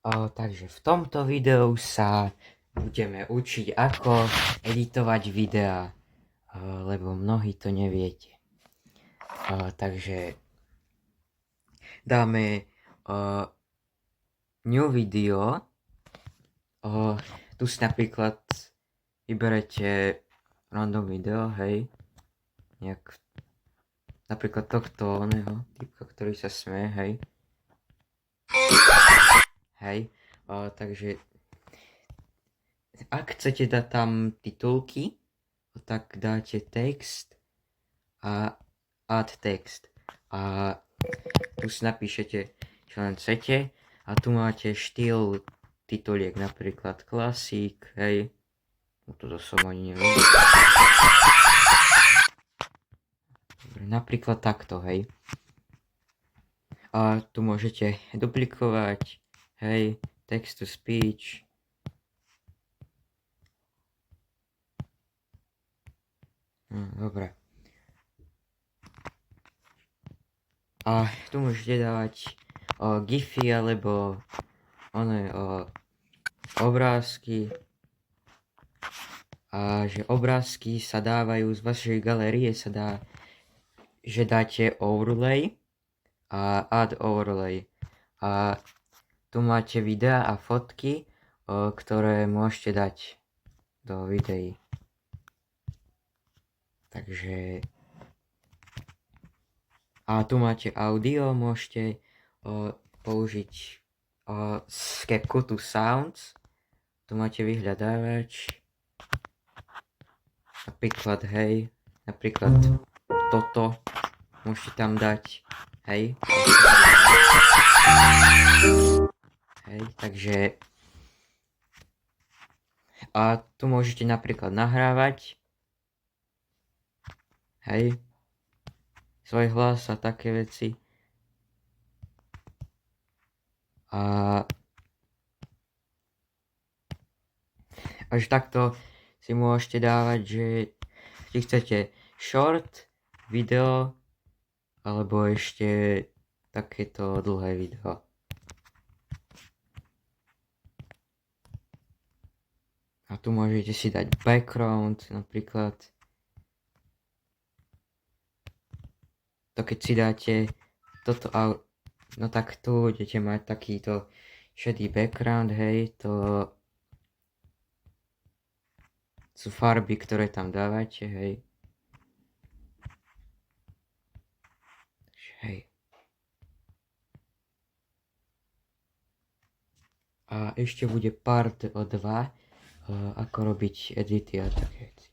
Takže v tomto videu sa budeme učiť, ako editovať videá, lebo mnohí to neviete. Takže dáme new video. Tu si napríklad vyberete random video, hej, napríklad tohto oného typka, ktorý sa smeje, hej. Takže ak chcete dať tam titulky, tak dáte text a add text. A tu si napíšete, čo len chcete. A tu máte štýl tituliek, napríklad klasík, hej. No toto som ani nevedel. Dobre, napríklad takto, hej. A tu môžete duplikovať, hej, text to speech. Dobre. A tu môžete dávať gify alebo obrázky. A že obrázky sa dávajú z vašej galérie, sa dá, že dáte overlay a add overlay. A tu máte videá a fotky, ktoré môžete dať do videí. Takže a tu máte audio, môžete použiť z CapCutu Sounds. Tu máte vyhľadávač. Napríklad, hej, toto môžete tam dať, hej. Hej, takže a tu môžete napríklad nahrávať, hej, svoj hlas a také veci. Až takto si môžete dávať, že či chcete short video alebo ešte takéto dlhé video. A tu môžete si dať background napríklad. To keď si dáte toto, no tak tu budete mať takýto šedý background, hej, to sú farby, ktoré tam dávate, hej. Hej. A ešte bude part 2, ako robiť edity a také veci.